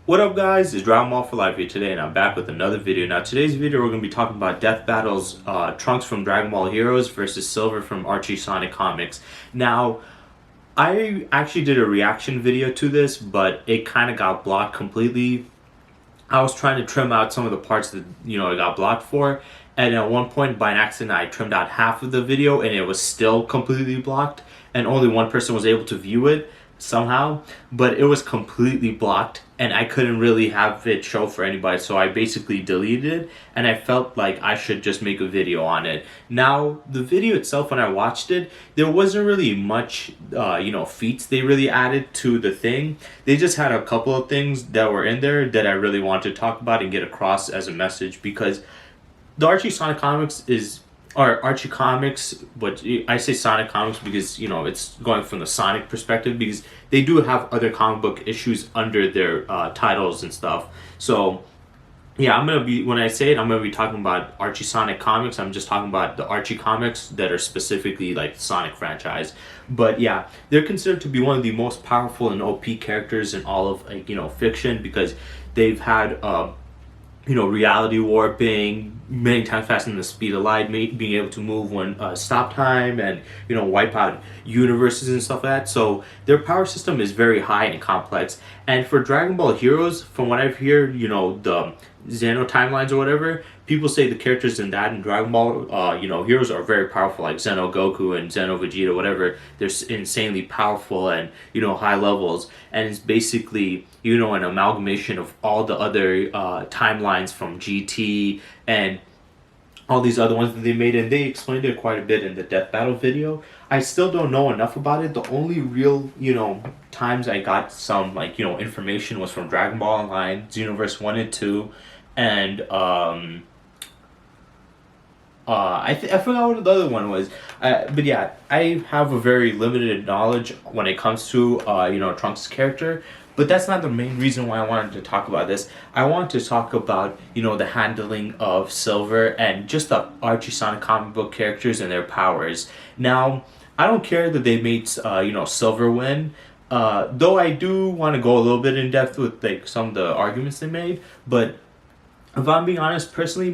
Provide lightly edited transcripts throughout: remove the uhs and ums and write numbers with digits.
What up guys, it's Dragon Ball for Life here today and I'm back with another video. Now today's video we're going to be talking about Death Battle's Trunks from Dragon Ball Heroes versus Silver from Archie Sonic Comics. Now I actually did a reaction video to this, but it kind of got blocked completely. I was trying to trim out some of the parts that it got blocked for, and at one point by an accident I trimmed out half of the video and it was still completely blocked and only one person was able to view it somehow, but it was completely blocked and I couldn't really have it show for anybody, so I basically deleted it and I felt like I should just make a video on it. Now the video itself, when I watched it, there wasn't really much feats they really added to the thing. They just had a couple of things that were in there that I really wanted to talk about and get across as a message, because the Archie Sonic comics or Archie Comics, but I say Sonic Comics because it's going from the Sonic perspective, because they do have other comic book issues under their titles and stuff. So yeah, when I say it, I'm gonna be talking about Archie Sonic Comics. I'm just talking about the Archie Comics that are specifically like the Sonic franchise. But yeah, they're considered to be one of the most powerful and OP characters in all of fiction, because they've had reality warping, many times faster than the speed of light, being able to move when stop time, and wipe out universes and stuff like that. So their power system is very high and complex. And for Dragon Ball Heroes, from what I've heard, the Xeno timelines or whatever, people say the characters in Dragon Ball Heroes are very powerful, like Xeno Goku and Xeno Vegeta, whatever. They're insanely powerful and high levels, and it's basically an amalgamation of all the other timelines from GT and all these other ones that they made, and they explained it quite a bit in the Death Battle video. I still don't know enough about it. The only real times I got some information was from Dragon Ball Online, Xenoverse 1 and 2, and I forgot what the other one was, but yeah, I have a very limited knowledge when it comes to Trunks' character. But that's not the main reason why I wanted to talk about this. I want to talk about the handling of Silver and just the Archie Sonic comic book characters and their powers. Now, I don't care that they made Silver win. Though I do want to go a little bit in depth with some of the arguments they made. But if I'm being honest, personally,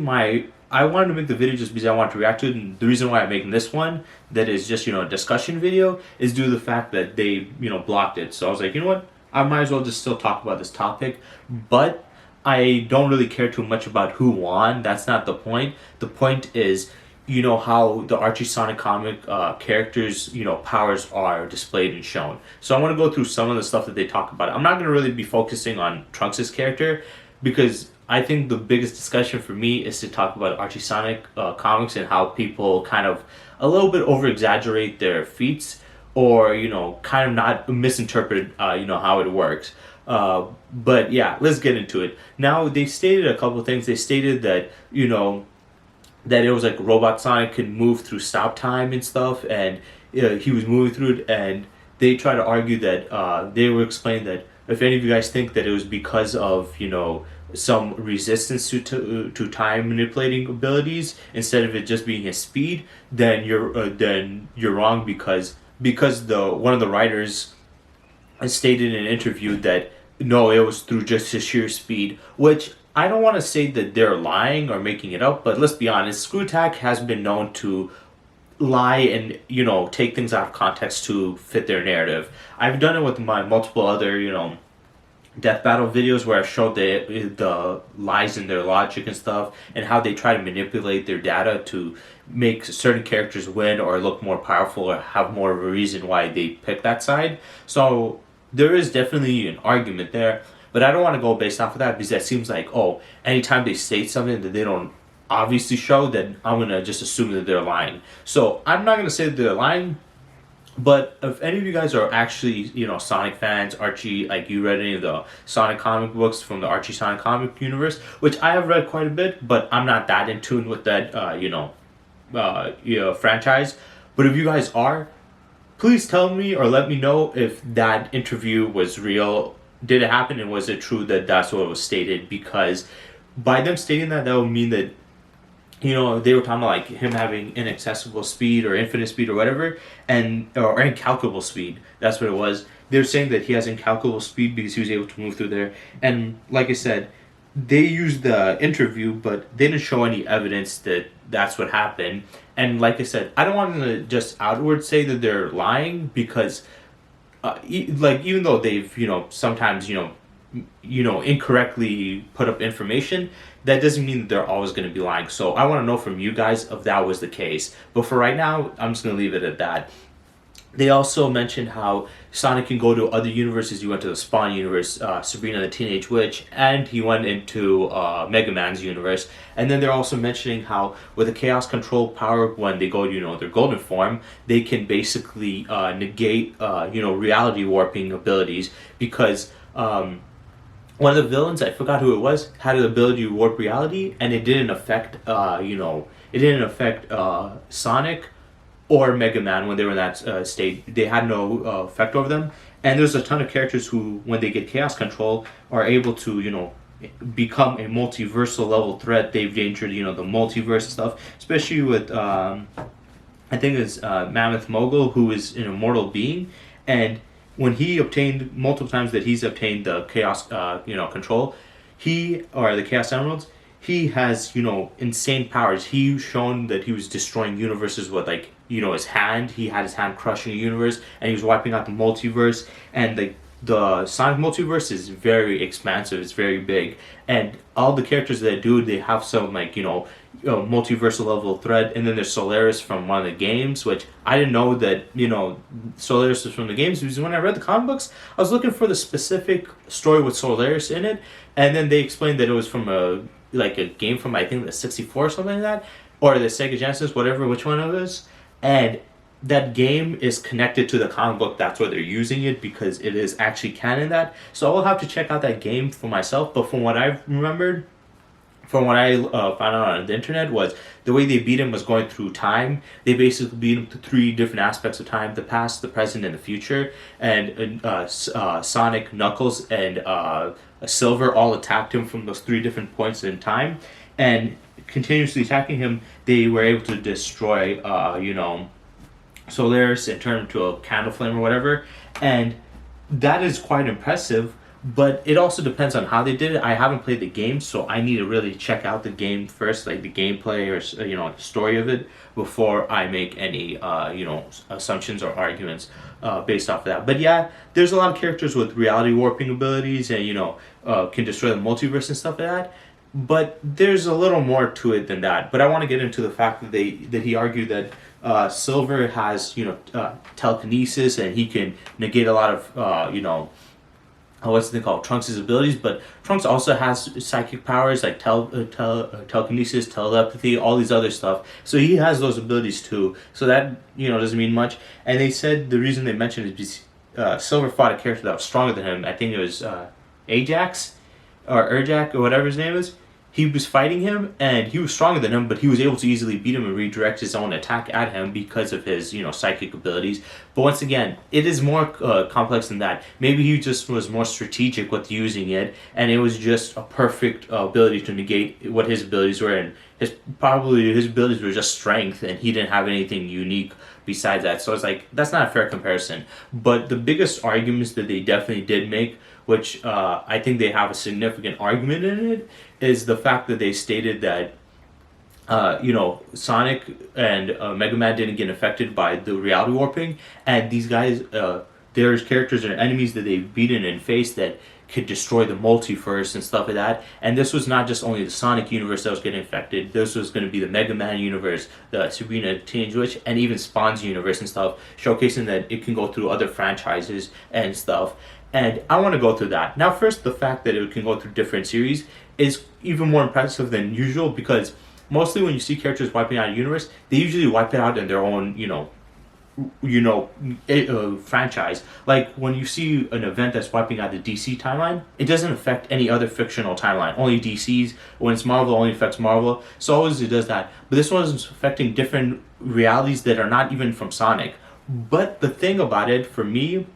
I wanted to make the video just because I wanted to react to it, and the reason why I'm making this one that is just a discussion video is due to the fact that they blocked it. So I was like, you know what, I might as well just still talk about this topic. But I don't really care too much about who won. That's not the point. The point is how the Archie Sonic comic characters powers are displayed and shown. So I want to go through some of the stuff that they talk about. I'm not going to really be focusing on Trunks' character, because I think the biggest discussion for me is to talk about Archie Sonic comics and how people kind of a little bit over exaggerate their feats, or kind of not misinterpret how it works. But yeah, let's get into it. Now, they stated a couple of things. They stated that that it was like Robot Sonic could move through stop time and stuff, and he was moving through it, and they try to argue that they were explaining that if any of you guys think that it was because of some resistance to time manipulating abilities instead of it just being his speed, then you're wrong, because one of the writers stated in an interview that no, it was through just his sheer speed, which I don't want to say that they're lying or making it up, but let's be honest, Screwtack has been known to lie and take things out of context to fit their narrative. I've done it with my multiple other Death Battle videos, where I've showed the lies in their logic and stuff, and how they try to manipulate their data to make certain characters win or look more powerful or have more of a reason why they pick that side. So there is definitely an argument there, but I don't want to go based off of that, because that seems like, oh, anytime they state something that they don't obviously show, then I'm going to just assume that they're lying. So I'm not going to say that they're lying. But if any of you guys are actually, Sonic fans, Archie, like you read any of the Sonic comic books from the Archie Sonic comic universe, which I have read quite a bit, but I'm not that in tune with that, franchise. But if you guys are, please tell me or let me know if that interview was real. Did it happen, and was it true that that's what was stated? Because by them stating that would mean that they were talking about like him having inaccessible speed or infinite speed or whatever, or incalculable speed. That's what it was. they're saying that he has incalculable speed because he was able to move through there. And like I said, they used the interview, but they didn't show any evidence that that's what happened. And like I said, I don't want to just outward say that they're lying because, like, even though they've sometimes incorrectly put up information, that doesn't mean that they're always going to be lying. So I want to know from you guys if that was the case. But for right now, I'm just going to leave it at that. They also mentioned how Sonic can go to other universes. He went to the Spawn universe, Sabrina the Teenage Witch, and he went into Mega Man's universe. And then they're also mentioning how with the Chaos Control power, when they go to their golden form, they can basically negate reality warping abilities because one of the villains, I forgot who it was, had the ability to warp reality, and it didn't affect Sonic or Mega Man when they were in that state. They had no effect over them. And there's a ton of characters who, when they get Chaos Control, are able to, become a multiversal level threat. They've entered, the multiverse and stuff, especially with, I think it's Mammoth Mogul, who is an immortal being. And when he obtained, multiple times that he's obtained the Chaos, Control, or the Chaos Emeralds, he has, insane powers. He's shown that he was destroying universes with, his hand. He had his hand crushing a universe, and he was wiping out the multiverse. And the Sonic multiverse is very expansive. It's very big, and all the characters that do, they have some multiversal level threat. And then there's Solaris from one of the games, which I didn't know that Solaris was from the games, because when I read the comic books, I was looking for the specific story with Solaris in it, and then they explained that it was from a game from, I think, the 64 or something like that, or the Sega Genesis, which one it was. And that game is connected to the comic book. That's why they're using it, because it is actually canon. That, so I'll have to check out that game for myself. But from what I've remembered, from what I found out on the internet, was the way they beat him was going through time. They basically beat him to 3 different aspects of time: the past, the present, and the future. And Sonic, Knuckles, and Silver all attacked him from those 3 different points in time. And continuously attacking him, they were able to destroy, Solaris and turn him into a candle flame or whatever. And that is quite impressive. But it also depends on how they did it. I haven't played the game, so I need to really check out the game first, like the gameplay or the story of it, before I make any assumptions or arguments based off of that. But yeah, there's a lot of characters with reality warping abilities and can destroy the multiverse and stuff like that. But there's a little more to it than that. But I want to get into the fact that he argued that Silver has telekinesis, and he can negate a lot of what's the thing called, Trunks' abilities. But Trunks also has psychic powers like telekinesis, telepathy, all these other stuff. So he has those abilities too. So that doesn't mean much. And they said the reason they mentioned it is because Silver fought a character that was stronger than him. I think it was Ajax or Urjak or whatever his name is. He was fighting him, and he was stronger than him, but he was able to easily beat him and redirect his own attack at him because of his, psychic abilities. But once again, it is more complex than that. Maybe he just was more strategic with using it, and it was just a perfect ability to negate what his abilities were. And his abilities were just strength, and he didn't have anything unique besides that. So it's that's not a fair comparison. But the biggest arguments that they definitely did make, which I think they have a significant argument in it, is the fact that they stated that Sonic and Mega Man didn't get affected by the reality warping, and these guys, there's characters and enemies that they've beaten and faced that could destroy the multiverse and stuff like that. And this was not just only the Sonic universe that was getting affected. This was going to be the Mega Man universe, the Sabrina Teenage Witch, and even Spawn's universe and stuff, showcasing that it can go through other franchises and stuff. And I want to go through that. Now, first, the fact that it can go through different series is even more impressive than usual, because mostly when you see characters wiping out a universe, they usually wipe it out in their own, franchise. Like when you see an event that's wiping out the DC timeline, it doesn't affect any other fictional timeline. Only DC's. When it's Marvel, it only affects Marvel. So always it does that. But this one is affecting different realities that are not even from Sonic. But the thing about it, for me,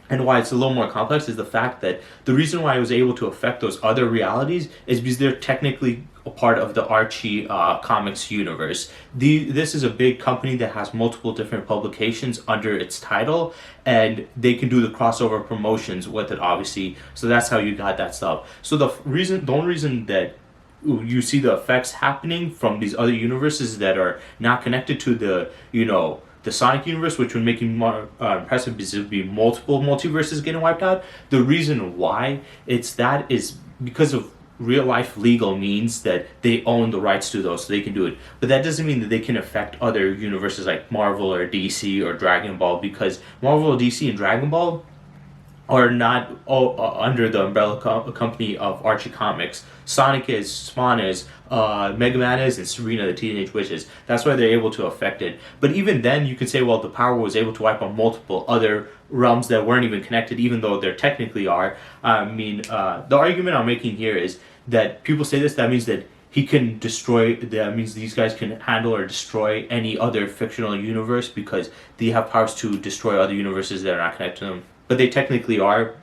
and why it's a little more complex, is the fact that the reason why I was able to affect those other realities is because they're technically a part of the Archie comics universe. This is a big company that has multiple different publications under its title, and they can do the crossover promotions with it, obviously. So that's how you got that stuff. So the only reason that you see the effects happening from these other universes that are not connected to the Sonic universe, which would make it more impressive because it would be multiple multiverses getting wiped out. The reason why it's that is because of real life legal means that they own the rights to those, so they can do it. But that doesn't mean that they can affect other universes like Marvel or DC or Dragon Ball, because Marvel, DC, and Dragon Ball are not under the umbrella company of Archie Comics. Sonic is, Spawn is, Mega Man is, and Serena the Teenage Witch is. That's why they're able to affect it. But even then, you could say, well, the power was able to wipe out multiple other realms that weren't even connected, even though they technically are. I mean, the argument I'm making here is that people say this, that means that he can destroy, that means these guys can handle or destroy any other fictional universe because they have powers to destroy other universes that are not connected to them. But they technically are,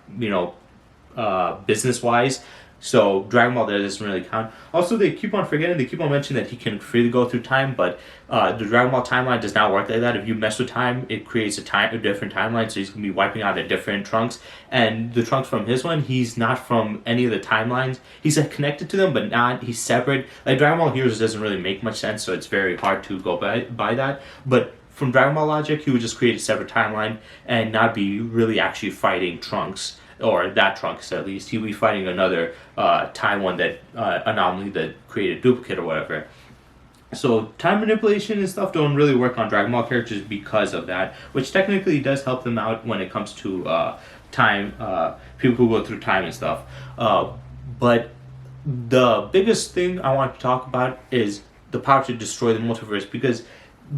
business-wise. So Dragon Ball there doesn't really count. Also, they keep on forgetting, they keep on mentioning that he can freely go through time, but the Dragon Ball timeline does not work like that. If you mess with time, it creates a different timeline, so he's going to be wiping out a different Trunks. And the Trunks from his one, he's not from any of the timelines. He's connected to them, but he's separate. Like Dragon Ball Heroes doesn't really make much sense, so it's very hard to go by that. But from Dragon Ball logic, he would just create a separate timeline and not be really actually fighting Trunks, or that Trunks at least. He would be fighting another time one that anomaly that created a duplicate or whatever. So time manipulation and stuff don't really work on Dragon Ball characters because of that, which technically does help them out when it comes to time, people who go through time and stuff. But the biggest thing I want to talk about is the power to destroy the multiverse, because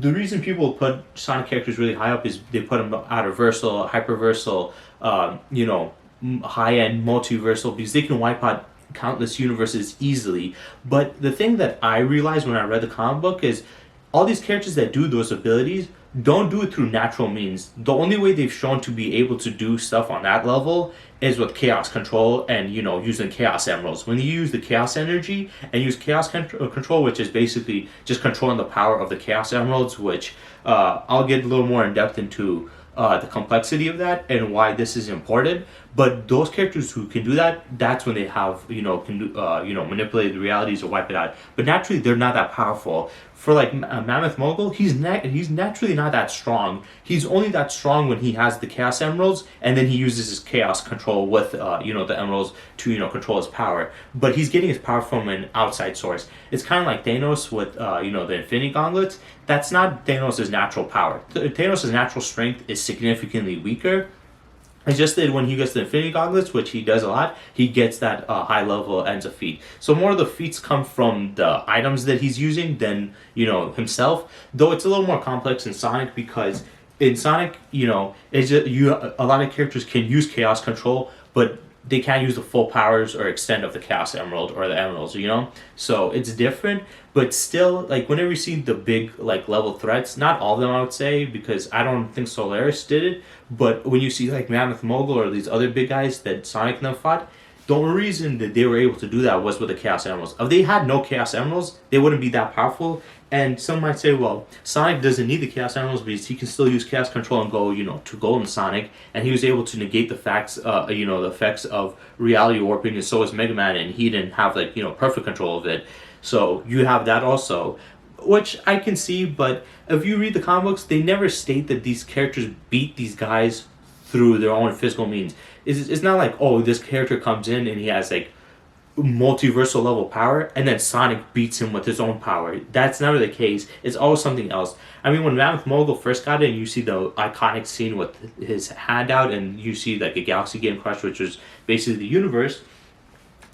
the reason people put Sonic characters really high up is they put them outerversal, hyperversal, high-end multiversal, because they can wipe out countless universes easily. But the thing that I realized when I read the comic book is all these characters that do those abilities don't do it through natural means. The only way they've shown to be able to do stuff on that level is with chaos control and, using chaos emeralds. When you use the chaos energy and use chaos control, which is basically just controlling the power of the chaos emeralds, which I'll get a little more in depth into the complexity of that and why this is important. But those characters who can do that, that's when they have, can do, manipulate the realities or wipe it out. But naturally, they're not that powerful. For like Mammoth Mogul, he's naturally not that strong. He's only that strong when he has the Chaos Emeralds, and then he uses his Chaos control with, the Emeralds to, control his power. But he's getting his power from an outside source. It's kind of like Thanos with, the Infinity Gauntlets. That's not Thanos' natural power. Thanos' natural strength is significantly weaker. It's just that when he gets the Infinity Gauntlets, which he does a lot, he gets that high level ends of feat. So more of the feats come from the items that he's using than, himself. Though it's a little more complex in Sonic, because in Sonic, it's just, a lot of characters can use Chaos Control, but they can't use the full powers or extent of the Chaos Emerald or the Emeralds, So it's different, but still, like, whenever you see the big, like, level threats, not all of them, I would say, because I don't think Solaris did it, but when you see, like, Mammoth Mogul or these other big guys that Sonic and them fought, the only reason that they were able to do that was with the Chaos Emeralds. If they had no Chaos Emeralds, they wouldn't be that powerful. And some might say, well, Sonic doesn't need the Chaos Emeralds because he can still use Chaos Control and go, to Golden Sonic. And he was able to negate the the effects of reality warping, and so was Mega Man, and he didn't have, like, perfect control of it. So you have that also, which I can see, but if you read the comic books, they never state that these characters beat these guys through their own physical means. It's not like, oh, this character comes in and he has, like, multiversal level power, and then Sonic beats him with his own power. That's never the case. It's always something else. I mean, when Mammoth Mogul first got it, and you see the iconic scene with his hand out, and you see, like, a galaxy getting crushed, which was basically the universe,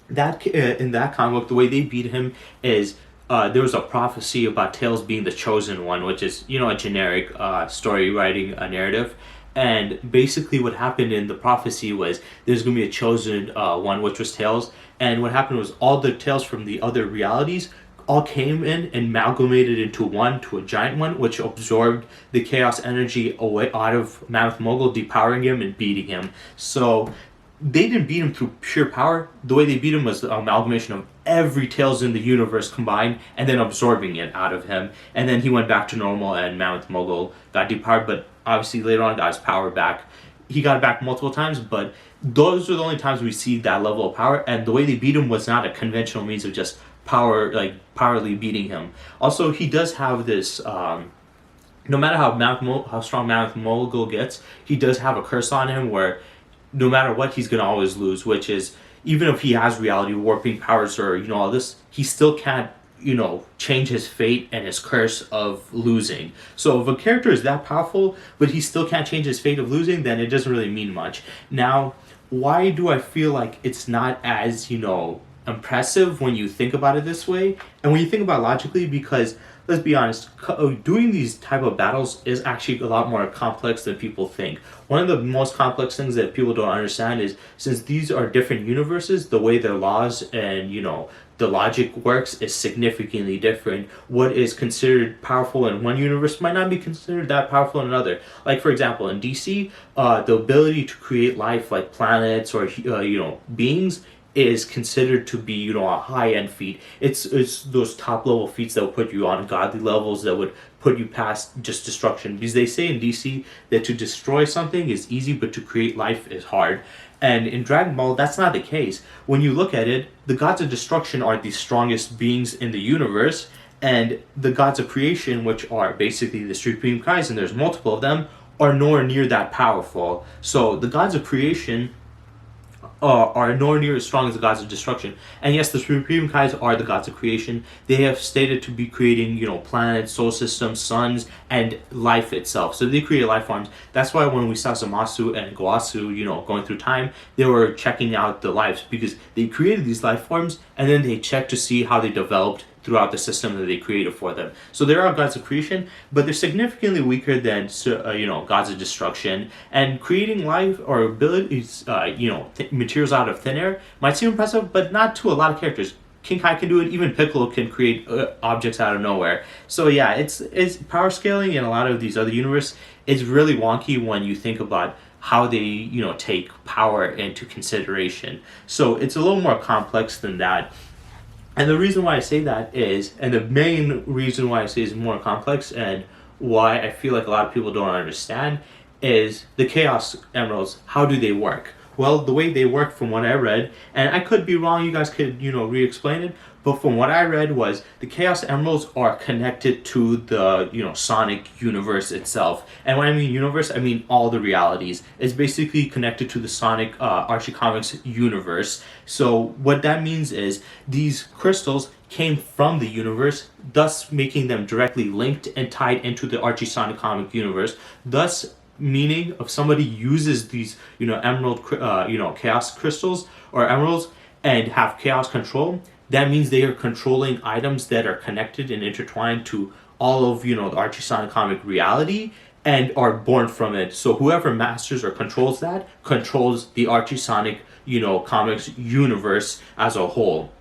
that in that comic book, the way they beat him is there was a prophecy about Tails being the chosen one, which is, a generic story writing narrative. And basically what happened in the prophecy was there's going to be a chosen one, which was Tails. And what happened was all the Tails from the other realities all came in and amalgamated into one, to a giant one, which absorbed the chaos energy away out of Mammoth Mogul, depowering him and beating him. So they didn't beat him through pure power. The way they beat him was the amalgamation of every Tails in the universe combined and then absorbing it out of him. And then he went back to normal and Mammoth Mogul got depowered, but obviously later on got his power back. He got it back multiple times, but those are the only times we see that level of power, and the way they beat him was not a conventional means of just powerly beating him. Also, he does have this no matter how strong Mammoth Mogul gets, he does have a curse on him where no matter what, he's gonna always lose. Which is, even if he has reality warping powers or all this, he still can't change his fate and his curse of losing. So if a character is that powerful, but he still can't change his fate of losing, then it doesn't really mean much. Now, why do I feel like it's not as impressive when you think about it this way, and when you think about it logically? Because let's be honest, doing these type of battles is actually a lot more complex than people think. One of the most complex things that people don't understand is, since these are different universes, the way their laws and the logic works is significantly different. What is considered powerful in one universe might not be considered that powerful in another. Like, for example, in DC, the ability to create life like planets or beings is considered to be a high-end feat. It's those top level feats that will put you on godly levels, that would put you past just destruction, because they say in DC that to destroy something is easy, but to create life is hard. And in Dragon Ball, that's not the case. When you look at it, the gods of destruction are the strongest beings in the universe, and the gods of creation, which are basically the Supreme Kais, and there's multiple of them, are nowhere near that powerful. So the gods of creation are nowhere near as strong as the gods of destruction. And yes, the Supreme Kais are the gods of creation. They have stated to be creating, planets, solar systems, suns, and life itself. So they create life forms. That's why when we saw Zamasu and Goasu, going through time, they were checking out the lives, because they created these life forms, and then they checked to see how they developed throughout the system that they created for them. So there are gods of creation, but they're significantly weaker than gods of destruction. And creating life or abilities, materials out of thin air might seem impressive, but not to a lot of characters. King Kai can do it. Even Piccolo can create objects out of nowhere. So yeah, it's power scaling in a lot of these other universes is really wonky when you think about how they take power into consideration. So it's a little more complex than that. And the reason why I say that is, and the main reason why I say it's more complex and why I feel like a lot of people don't understand, is the Chaos Emeralds. How do they work? Well, the way they work, from what I read, and I could be wrong, you guys could, re-explain it, but from what I read was the Chaos Emeralds are connected to the, Sonic universe itself. And when I mean universe, I mean all the realities. It's basically connected to the Sonic Archie Comics universe. So what that means is these crystals came from the universe, thus making them directly linked and tied into the Archie Sonic comic universe, thus meaning if somebody uses these emerald chaos crystals or emeralds and have chaos control, that means they are controlling items that are connected and intertwined to all of the Archie Sonic comic reality and are born from it. So whoever masters or controls that controls the Archie Sonic comics universe as a whole.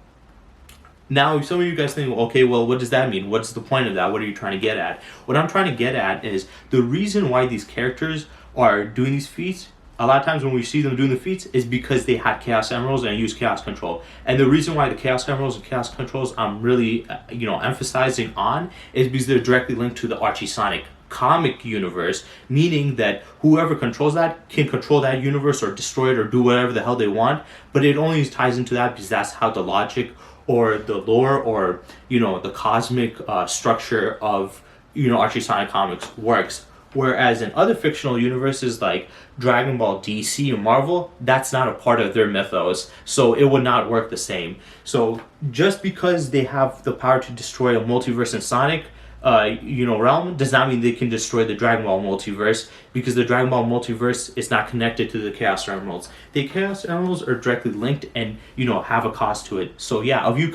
Now, some of you guys think, okay, well, what does that mean? What's the point of that? What are you trying to get at? What I'm trying to get at is the reason why these characters are doing these feats, a lot of times when we see them doing the feats, is because they had Chaos Emeralds and used Chaos Control. And the reason why the Chaos Emeralds and Chaos Controls I'm really, emphasizing on is because they're directly linked to the Archie Sonic comic universe, meaning that whoever controls that can control that universe or destroy it or do whatever the hell they want, but it only ties into that because that's how the logic or the lore or the cosmic structure of Archie Sonic comics works. Whereas in other fictional universes like Dragon Ball, DC, and Marvel, that's not a part of their mythos, so it would not work the same. So just because they have the power to destroy a multiverse in Sonic realm does not mean they can destroy the Dragon Ball multiverse, because the Dragon Ball multiverse is not connected to the Chaos Emeralds. The Chaos Emeralds are directly linked and have a cost to it. So yeah, if you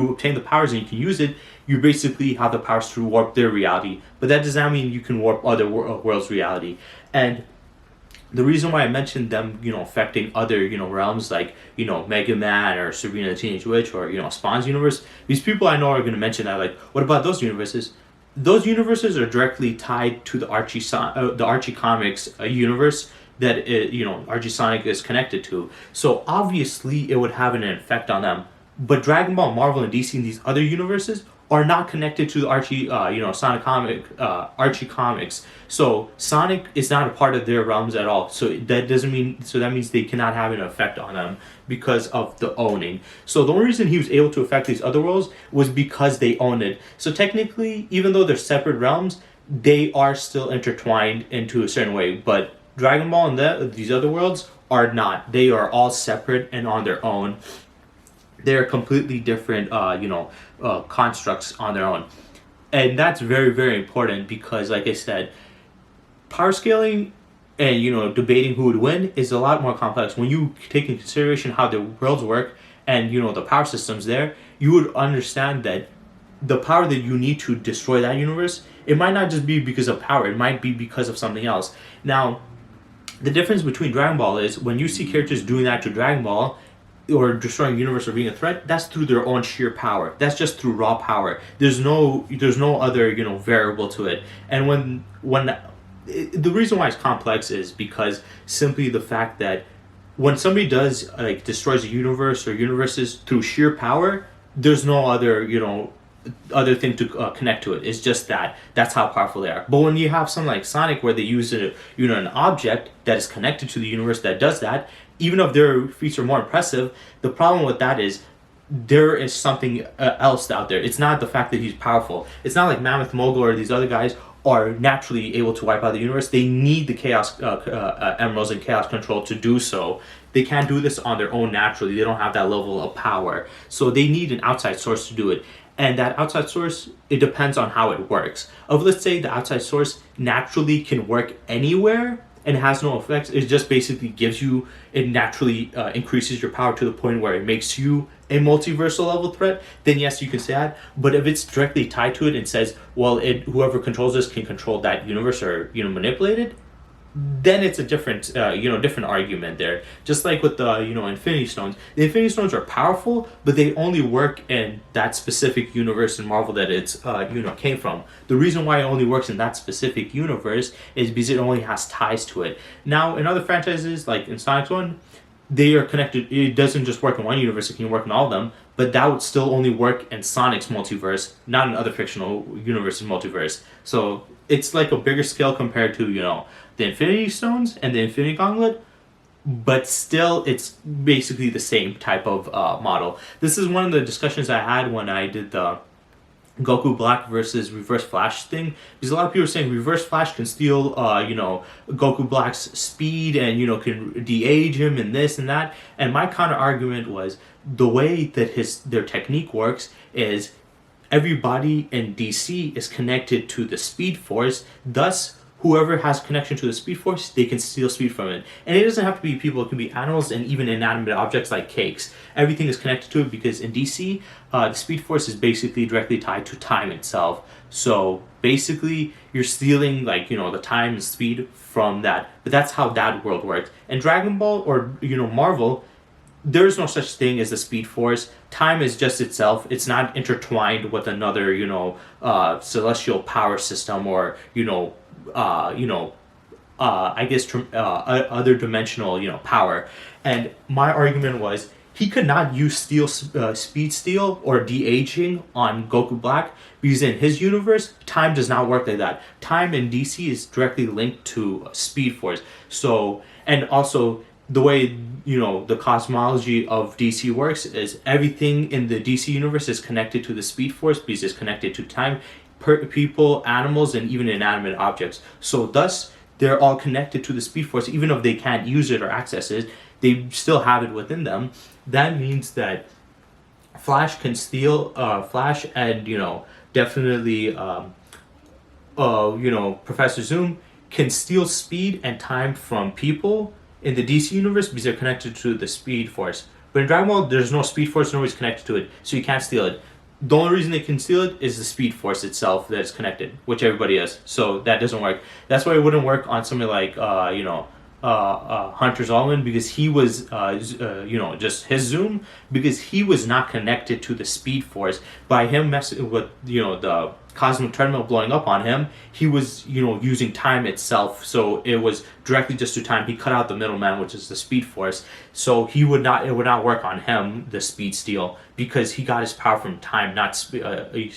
obtain the powers and you can use it, you basically have the powers to warp their reality. But that does not mean you can warp other worlds' reality. And the reason why I mentioned them, affecting other, realms like, Mega Man or Sabrina the Teenage Witch or, Spawn's universe, these people I know are going to mention that, like, what about those universes? Those universes are directly tied to the Archie Comics universe, that RG Sonic is connected to. So obviously it would have an effect on them. But Dragon Ball, Marvel, and DC and these other universes are not connected to Archie, Archie comics. So Sonic is not a part of their realms at all. So that means they cannot have an effect on them because of the owning. So the only reason he was able to affect these other worlds was because they own it. So technically, even though they're separate realms, they are still intertwined into a certain way. But Dragon Ball and these other worlds are not. They are all separate and on their own. They're completely different, constructs on their own. And that's very, very important because, like I said, power scaling and, debating who would win is a lot more complex. When you take into consideration how the worlds work and, the power systems there, you would understand that the power that you need to destroy that universe, it might not just be because of power. It might be because of something else. Now, the difference between Dragon Ball is when you see characters doing that to Dragon Ball, or destroying the universe or being a threat, that's through their own sheer power. That's just through raw power. There's no other variable to it. And when the reason why it's complex is because simply the fact that when somebody does destroys a universe or universes through sheer power, there's no other thing to connect to it. It's just that's how powerful they are. But when you have something like Sonic where they use an object that is connected to the universe that does that, even if their feats are more impressive, the problem with that is there is something else out there. It's not the fact that he's powerful. It's not like Mammoth Mogul or these other guys are naturally able to wipe out the universe. They need the Chaos Emeralds and Chaos Control to do so. They can't do this on their own naturally. They don't have that level of power. So they need an outside source to do it. And that outside source, it depends on how it works. Let's say the outside source naturally can work anywhere and has no effects. It just basically it naturally increases your power to the point where it makes you a multiversal level threat, then yes, you can say that. But if it's directly tied to it and says, well, whoever controls this can control that universe or manipulate it, then it's a different different argument there. Just like with the Infinity Stones. The Infinity Stones are powerful, but they only work in that specific universe in Marvel that it's came from. The reason why it only works in that specific universe is because it only has ties to it. Now in other franchises, like in Sonic's one, they are connected. It doesn't just work in one universe, it can work in all of them, but that would still only work in Sonic's multiverse, not in other fictional universes multiverse. So it's like a bigger scale compared to the Infinity Stones and the Infinity Gauntlet, but still it's basically the same type of model. This is one of the discussions I had when I did the Goku Black versus Reverse Flash thing, because a lot of people are saying Reverse Flash can steal Goku Black's speed and can de-age him and this and that. And my counter argument was the way that their technique works is everybody in DC is connected to the Speed Force, thus whoever has connection to the Speed Force, they can steal speed from it. And it doesn't have to be people, it can be animals and even inanimate objects like cakes. Everything is connected to it because in DC, the Speed Force is basically directly tied to time itself. So basically, you're stealing the time and speed from that. But that's how that world works. And Dragon Ball or Marvel, there's no such thing as the Speed Force. Time is just itself. It's not intertwined with another celestial power system or other dimensional power. And my argument was he could not use speed steal or de-aging on Goku Black because in his universe time does not work like that. Time in DC is directly linked to Speed Force. So, and also the way the cosmology of DC works is everything in the DC universe is connected to the Speed Force because it's connected to time, people, animals, and even inanimate objects. So thus, they're all connected to the Speed Force. Even if they can't use it or access it, they still have it within them. That means that Flash can steal, Flash and, definitely, Professor Zoom can steal speed and time from people in the DC universe because they're connected to the Speed Force. But in Dragon Ball, there's no Speed Force, nobody's connected to it, so you can't steal it. The only reason they can steal it is the Speed Force itself that is connected, which everybody is. So that doesn't work. That's why it wouldn't work on something like, Hunter's Allman, because he was, just his zoom, because he was not connected to the Speed Force. By him messing with, the cosmic treadmill blowing up on him, he was, using time itself. So it was directly just to time. He cut out the middleman, which is the Speed Force. So it would not work on him, the Speed Steel, because he got his power from time, not, Speed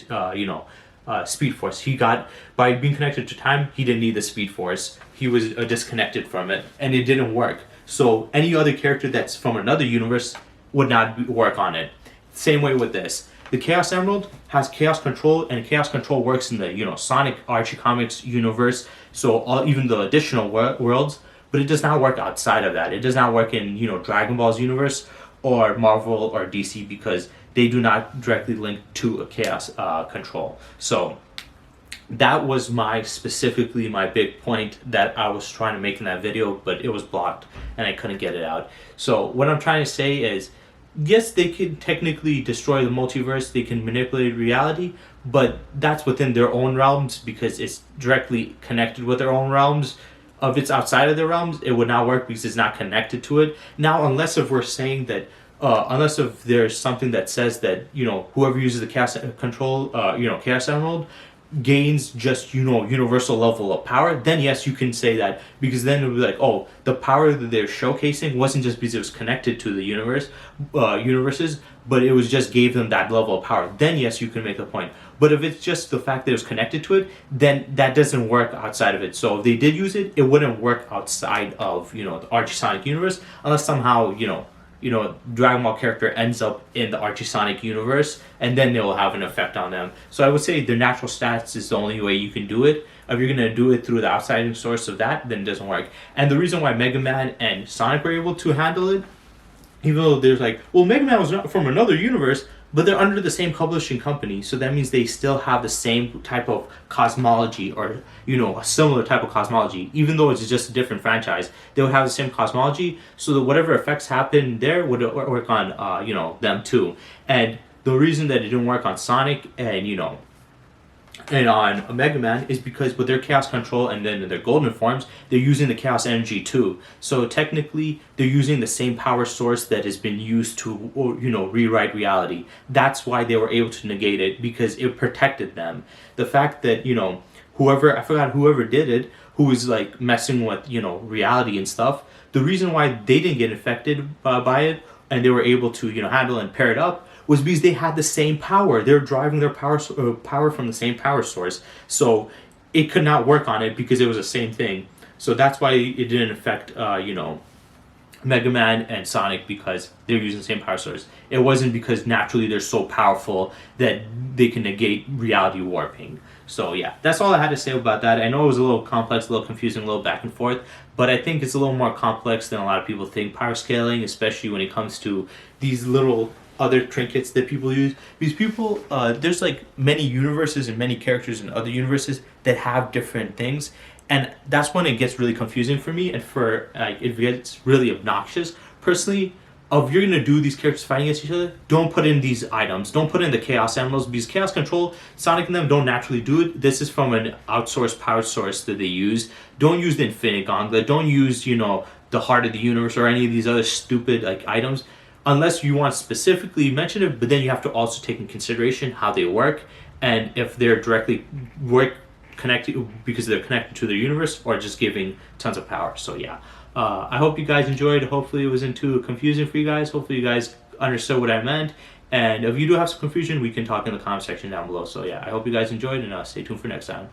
Force. He got, by being connected to time, he didn't need the Speed Force. He was disconnected from it, and it didn't work. So any other character that's from another universe would not work on it. Same way with this. The Chaos Emerald has Chaos Control, and Chaos Control works in the Sonic Archie Comics universe. So even the additional worlds, but it does not work outside of that. It does not work in Dragon Ball's universe or Marvel or DC, because they do not directly link to a Chaos Control. So that was specifically my big point that I was trying to make in that video, but it was blocked and I couldn't get it out. So what I'm trying to say is, yes, they can technically destroy the multiverse, they can manipulate reality, but that's within their own realms, because it's directly connected with their own realms. If it's outside of their realms, it would not work because it's not connected to it. Now, unless if we're saying that, unless if there's something that says that, whoever uses the Chaos Control, Chaos Emerald, gains just universal level of power, then yes, you can say that, because then it would be like, oh, the power that they're showcasing wasn't just because it was connected to the universes, but it was just gave them that level of power. Then yes, you can make the point. But if it's just the fact that it was connected to it, then that doesn't work outside of it. So if they did use it, it wouldn't work outside of the Archie Sonic universe, unless somehow Dragon Ball character ends up in the Archie Sonic universe, and then it will have an effect on them. So I would say their natural stats is the only way you can do it. If you're going to do it through the outside source of that, then it doesn't work. And the reason why Mega Man and Sonic were able to handle it, even though there's like, well, Mega Man was not from another universe, but they're under the same publishing company, so that means they still have the same type of cosmology, or a similar type of cosmology. Even though it's just a different franchise, they would have the same cosmology, so that whatever effects happen there would work on them too. And the reason that it didn't work on Sonic and on Mega Man is because with their Chaos Control and then their golden forms, they're using the Chaos Energy too. So technically, they're using the same power source that has been used to, rewrite reality. That's why they were able to negate it, because it protected them. The fact that, whoever did it, who was like messing with, reality and stuff, the reason why they didn't get affected by it, and they were able to, handle and pair it up, was because they had the same power. They're driving their power from the same power source. So it could not work on it because it was the same thing. So that's why it didn't affect, Mega Man and Sonic, because they're using the same power source. It wasn't because naturally they're so powerful that they can negate reality warping. So yeah, that's all I had to say about that. I know it was a little complex, a little confusing, a little back and forth, but I think it's a little more complex than a lot of people think. Power scaling, especially when it comes to these little other trinkets that people use, because people there's like many universes and many characters in other universes that have different things, and that's when it gets really confusing for me, and it gets really obnoxious. Personally, if you're gonna do these characters fighting against each other, don't put in these items. Don't put in the Chaos Emeralds, because Chaos Control, Sonic and them don't naturally do it. This is from an outsourced power source that they use. Don't use the Infinite Gauntlet. Don't use the Heart of the Universe or any of these other stupid items, unless you want to specifically mention it, but then you have to also take in consideration how they work, and if they're directly connected because they're connected to their universe, or just giving tons of power. So yeah, I hope you guys enjoyed. Hopefully it wasn't too confusing for you guys. Hopefully you guys understood what I meant, and if you do have some confusion, we can talk in the comment section down below. So yeah, I hope you guys enjoyed, and stay tuned for next time.